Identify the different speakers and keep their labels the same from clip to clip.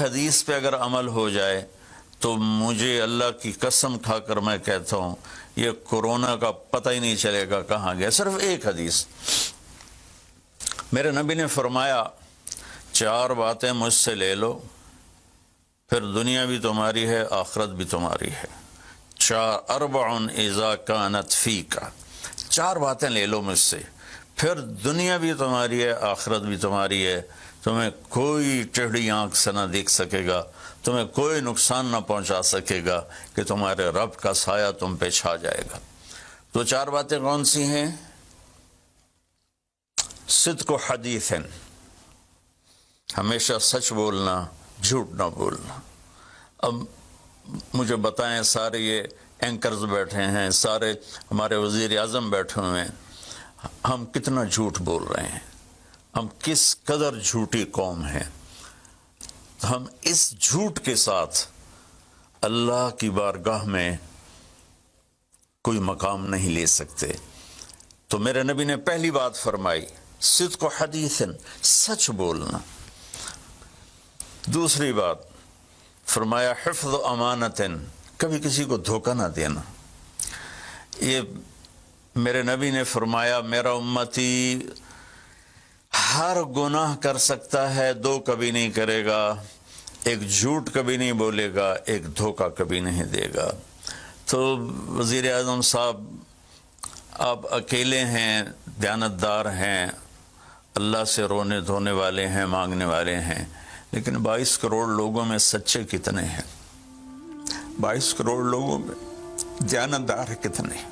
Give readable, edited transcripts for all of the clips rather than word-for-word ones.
Speaker 1: حدیث پہ اگر عمل ہو جائے تو مجھے اللہ کی قسم کھا کر میں کہتا ہوں یہ کورونا کا پتہ ہی نہیں چلے گا کہاں گیا۔ صرف ایک حدیث، میرے نبی نے فرمایا 4 باتیں مجھ سے لے لو، پھر دنیا بھی تمہاری ہے آخرت بھی تمہاری ہے۔ 4 اذا کانت فیک، 4 باتیں لے لو مجھ سے، پھر دنیا بھی تمہاری ہے آخرت بھی تمہاری ہے، تمہیں کوئی ٹیڑھی آنکھ سے نہ دیکھ سکے گا، تمہیں کوئی نقصان نہ پہنچا سکے گا کہ تمہارے رب کا سایہ تم پہ چھا جائے گا۔ تو 4 باتیں کون سی ہیں؟ صدق و حدیث، ہمیشہ سچ بولنا، جھوٹ نہ بولنا۔ اب مجھے بتائیں، سارے یہ اینکرز بیٹھے ہیں، سارے ہمارے وزیر اعظم بیٹھے ہوئے ہیں، ہم کتنا جھوٹ بول رہے ہیں، ہم کس قدر جھوٹی قوم ہیں۔ ہم اس جھوٹ کے ساتھ اللہ کی بارگاہ میں کوئی مقام نہیں لے سکتے۔ تو میرے نبی نے پہلی بات فرمائی صدق و حدیث، سچ بولنا۔ دوسری بات فرمایا حفظ و امانت، کبھی کسی کو دھوکہ نہ دینا۔ یہ میرے نبی نے فرمایا میرا امتی ہر گناہ کر سکتا ہے، 2 کبھی نہیں کرے گا، ایک جھوٹ کبھی نہیں بولے گا، ایک دھوکہ کبھی نہیں دے گا۔ تو وزیر اعظم صاحب آپ اکیلے ہیں، دیانتدار ہیں، اللہ سے رونے دھونے والے ہیں، مانگنے والے ہیں، لیکن 22 کروڑ لوگوں میں سچے کتنے ہیں؟ 22 کروڑ لوگوں میں دیانتدار کتنے ہیں؟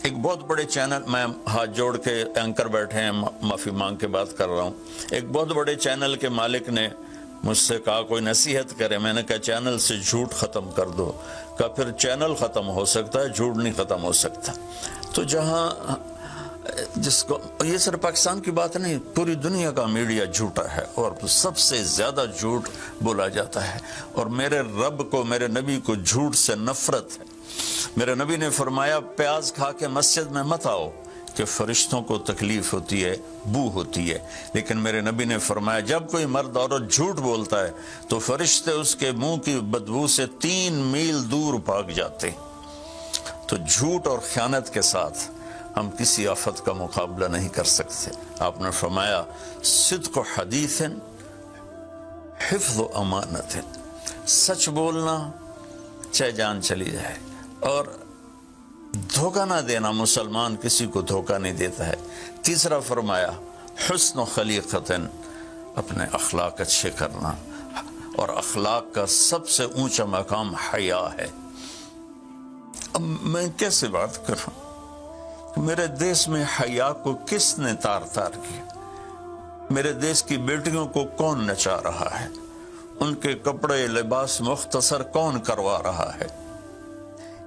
Speaker 1: ایک بہت بڑے چینل، میں ہاتھ جوڑ کے اینکر بیٹھے ہیں، معافی مانگ کے بات کر رہا ہوں، ایک بہت بڑے چینل کے مالک نے مجھ سے کہا کوئی نصیحت کرے، میں نے کہا چینل سے جھوٹ ختم کر دو۔ کہا پھر چینل ختم ہو سکتا ہے، جھوٹ نہیں ختم ہو سکتا۔ تو جہاں جس کو، یہ صرف پاکستان کی بات نہیں، پوری دنیا کا میڈیا جھوٹا ہے اور سب سے زیادہ جھوٹ بولا جاتا ہے، اور میرے رب کو، میرے نبی کو جھوٹ سے نفرت ہے۔ میرے نبی نے فرمایا پیاز کھا کے مسجد میں مت آؤ کہ فرشتوں کو تکلیف ہوتی ہے، بو ہوتی ہے، لیکن میرے نبی نے فرمایا جب کوئی مرد عورت جھوٹ بولتا ہے تو فرشتے اس کے منہ کی بدبو سے 3 میل دور بھاگ جاتے۔ تو جھوٹ اور خیانت کے ساتھ ہم کسی آفت کا مقابلہ نہیں کر سکتے۔ آپ نے فرمایا صدق و حدیث، حفظ و امانت، سچ بولنا چاہے جان چلی جائے، اور دھوکہ نہ دینا۔ مسلمان کسی کو دھوکہ نہیں دیتا ہے۔ تیسرا فرمایا حسن و خلیقت، اپنے اخلاق اچھے کرنا، اور اخلاق کا سب سے اونچا مقام حیا ہے۔ اب میں کیسے بات کروں؟ میرے دیش میں حیا کو کس نے تار تار کیا؟ میرے دیش کی بیٹیوں کو کون نچا رہا ہے؟ ان کے کپڑے لباس مختصر کون کروا رہا ہے؟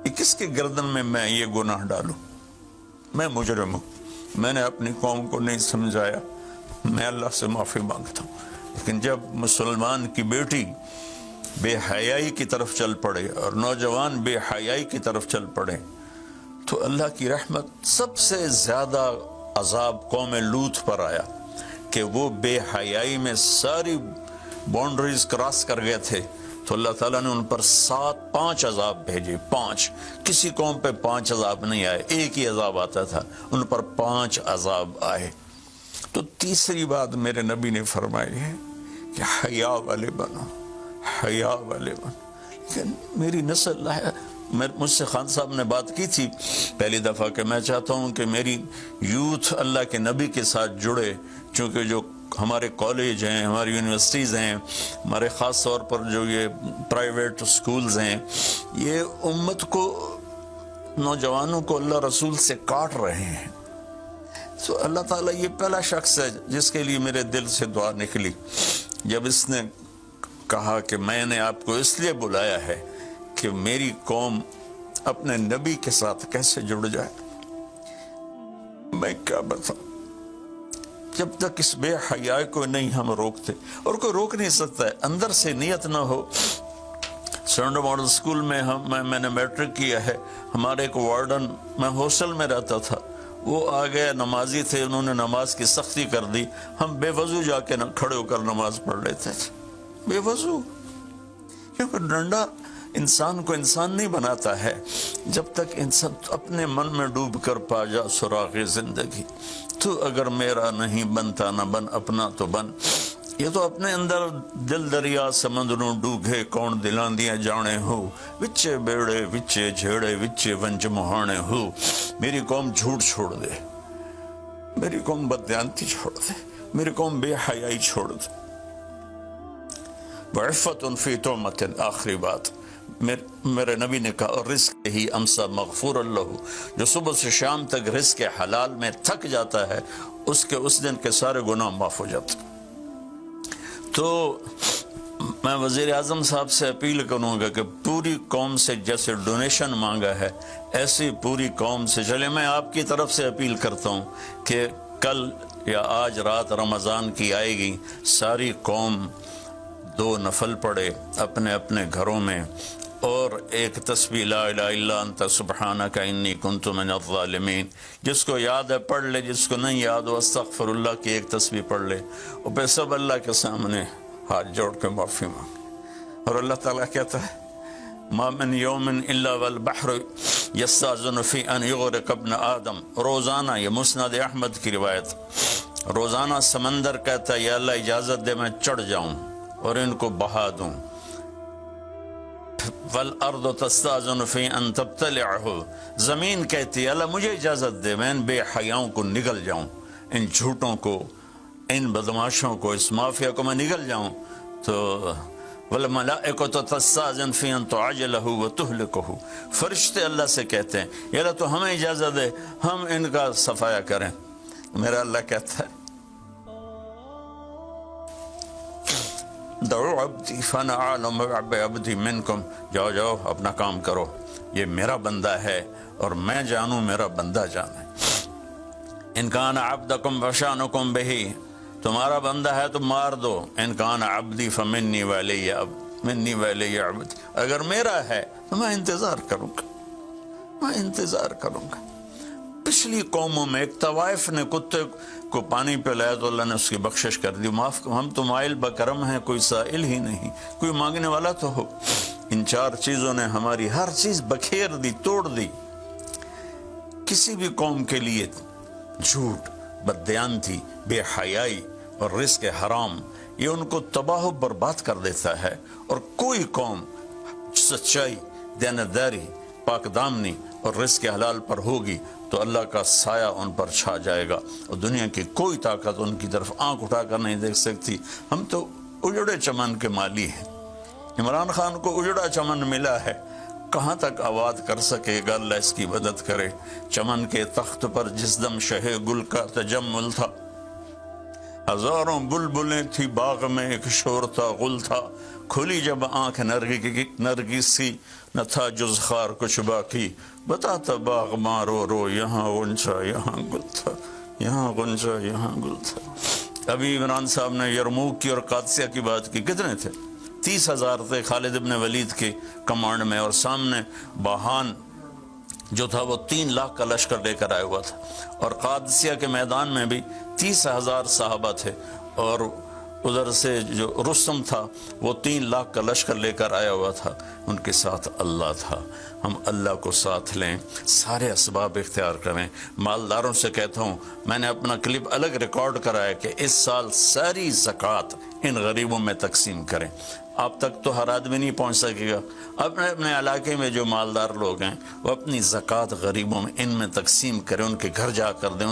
Speaker 1: یہ کس کے گردن میں یہ گناہ ڈالوں؟ میں مجرم ہوں، میں نے اپنی قوم کو نہیں سمجھایا، میں اللہ سے معافی مانگتا ہوں۔ لیکن جب مسلمان کی بیٹی بے حیائی کی طرف چل پڑے اور نوجوان بے حیائی کی طرف چل پڑے تو اللہ کی رحمت، سب سے زیادہ عذاب قوم لوط پر آیا کہ وہ بے حیائی میں ساری باؤنڈریز کراس کر گئے تھے، تو اللہ تعالیٰ نے ان پر 5 عذاب بھیجے۔ 5، کسی قوم پہ 5 عذاب نہیں آئے، ایک ہی عذاب آتا تھا، ان پر 5 عذاب آئے۔ تو تیسری بات میرے نبی نے فرمائی ہے کہ حیا والے بنو، حیا والے بنو۔ لیکن میری نسل ہے، مجھ سے خان صاحب نے بات کی تھی پہلی دفعہ کہ میں چاہتا ہوں کہ میری یوتھ اللہ کے نبی کے ساتھ جڑے، چونکہ جو ہمارے کالج ہیں، ہماری یونیورسٹیز ہیں، ہمارے خاص طور پر جو یہ پرائیویٹ سکولز ہیں، یہ امت کو، نوجوانوں کو اللہ رسول سے کاٹ رہے ہیں۔ تو اللہ تعالیٰ یہ پہلا شخص ہے جس کے لیے میرے دل سے دعا نکلی جب اس نے کہا کہ میں نے آپ کو اس لیے بلایا ہے کہ میری قوم اپنے نبی کے ساتھ کیسے جڑ جائے۔ میں کیا بتاؤں، جب تک اس بے حیائی کو نہیں ہم روکتے، اور کوئی روک نہیں سکتا ہے، اندر سے نیت نہ ہو۔ سرنڈا ماڈل سکول میں میں نے میٹرک کیا ہے، ہمارے ایک وارڈن، میں ہاسٹل میں رہتا تھا، وہ آ گئے، نمازی تھے، انہوں نے نماز کی سختی کر دی، ہم بے وضو جا کے کھڑے ہو کر نماز پڑھ لیتے تھے۔ بے وضو، کیونکہ ڈنڈا انسان کو انسان نہیں بناتا ہے جب تک انسان اپنے من میں ڈوب کر پا جا سراغ زندگی۔ تو اگر میرا نہیں بنتا نہ بن، اپنا تو بن۔ یہ تو اپنے اندر دل دریا سمندروں ڈوگے کون دلاندیاں جانے ہو، وچے بیڑے وچے جھیڑے وچے ونج مہانے ہو۔ میری قوم جھوٹ چھوڑ دے، میری قوم بددیانتی چھوڑ دے، میری قوم بے حیائی چھوڑ دے۔ وعفت فی تہمت، آخری بات میرے نبی نے کہا، اور رزق ہی امسا مغفور اللہ، جو صبح سے شام تک رزق حلال میں تھک جاتا ہے اس کے اس دن کے سارے گناہ معاف ہو جاتے۔ تو میں وزیر اعظم صاحب سے اپیل کروں گا کہ پوری قوم سے جیسے ڈونیشن مانگا ہے ایسی پوری قوم سے چلے۔ میں آپ کی طرف سے اپیل کرتا ہوں کہ کل یا آج رات رمضان کی آئے گی، ساری قوم 2 نفل پڑھے اپنے اپنے گھروں میں، اور ایک تسبیح لا الہ الا انت سبحانک انی کنت من الظالمین، جس کو یاد ہے پڑھ لے، جس کو نہیں یاد ہو استغفر اللہ کی ایک تسبیح پڑھ لے، اور پھر سب اللہ کے سامنے ہاتھ جوڑ کے معافی مانگے۔ اور اللہ تعالیٰ کہتا ہے ما من یوم الا والبحر یستاذن فی ان یغرق ابن آدم، روزانہ، یہ مسند احمد کی روایت، روزانہ سمندر کہتا ہے یا اللہ اجازت دے میں چڑھ جاؤں اور ان کو بہا دوں۔ والارض تستاذن فی ان تبتلعہ، زمین کہتی ہے اللہ مجھے اجازت دے میں ان بے حیاؤں کو نگل جاؤں، ان جھوٹوں کو، ان بدماشوں کو، اس مافیا کو میں نگل جاؤں۔ تو والملائکۃ تستاذن فی ان تعجلہ وتہلکہ، فرشتے اللہ سے کہتے ہیں یا اللہ تو ہمیں اجازت دے ہم ان کا صفایا کریں۔ میرا اللہ کہتا ہے دعو عبدی فانا عالم بعبدی منکم، جاؤ جاؤ اپنا کام کرو، یہ میرا بندہ ہے اور میں جانوں میرا بندہ جانے۔ ان کان عبدکم فشانکم بہی، تمہارا بندہ ہے تو مار دو، ان کان عبدی فمنی ولی منی ولی عبد، اگر میرا ہے تو میں انتظار کروں گا، میں انتظار کروں گا۔ پچھلی قوموں میں ایک طوائف نے کتے کو پانی پلایا تو اللہ نے اس کی بخشش کر دی، معاف، ہم تو مائل بکرم ہیں، کوئی سائل ہی نہیں، کوئی مانگنے والا تو ہو۔ ان 4 چیزوں نے ہماری ہر چیز بکھیر دی، توڑ دی۔ کسی بھی قوم کے لیے جھوٹ، بددیانتی، بے حیائی اور رزق حرام یہ ان کو تباہ و برباد کر دیتا ہے، اور کوئی قوم سچائی، دیانتداری، پاک دامنی اور رزق حلال پر ہوگی تو اللہ کا سایہ ان پر چھا جائے گا، اور دنیا کی کوئی طاقت ان کی طرف آنکھ اٹھا کر نہیں دیکھ سکتی۔ ہم تو اجڑے چمن کے مالی ہیں، عمران خان کو اجڑا چمن ملا ہے، کہاں تک آباد کر سکے گا، اللہ اس کی مدد کرے۔ چمن کے تخت پر جس دم شہ گل کا تجمل تھا، ہزاروں بلبلیں تھی باغ میں، ایک شور تھا، غل تھا، کھلی جب آنکھ نرگس سی، نہ تھا جز خار کچھ باقی، بتاتا باغ مارو رو، یہاں غنچہ یہاں گل تھا، یہاں غنچہ یہاں گل تھا۔ ابھی عمران صاحب نے یرموک کی اور قادسیہ کی بات کی، کتنے تھے؟ 30,000 تھے خالد ابن ولید کے کمانڈ میں، اور سامنے باہان جو تھا وہ 3 لاکھ کا لشکر لے کر آیا ہوا تھا، اور قادسیہ کے میدان میں بھی 30,000 صحابہ تھے، اور ادھر سے جو رستم تھا وہ 3 لاکھ کا لشکر لے کر آیا ہوا تھا، ان کے ساتھ اللہ تھا۔ ہم اللہ کو ساتھ لیں، سارے اسباب اختیار کریں۔ مالداروں سے کہتا ہوں، میں نے اپنا کلپ الگ ریکارڈ کرا ہے کہ اس سال ساری زکوٰۃ ان غریبوں میں تقسیم کریں۔ آپ تک تو ہر آدمی نہیں پہنچ سکے گا، اپنے اپنے علاقے میں جو مالدار لوگ ہیں وہ اپنی زکوٰۃ غریبوں میں ان میں تقسیم کریں، ان کے گھر جا کر دیں،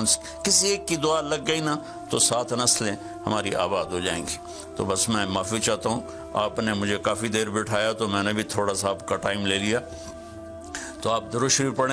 Speaker 1: کسی ایک کی دعا لگ گئی نا تو 7 نسلیں ہماری آباد ہو جائیں گی۔ تو بس میں معافی چاہتا ہوں، آپ نے مجھے کافی دیر بٹھایا تو میں نے بھی تھوڑا سا آپ کا ٹائم لے لیا، تو آپ درود شریف پڑھیں۔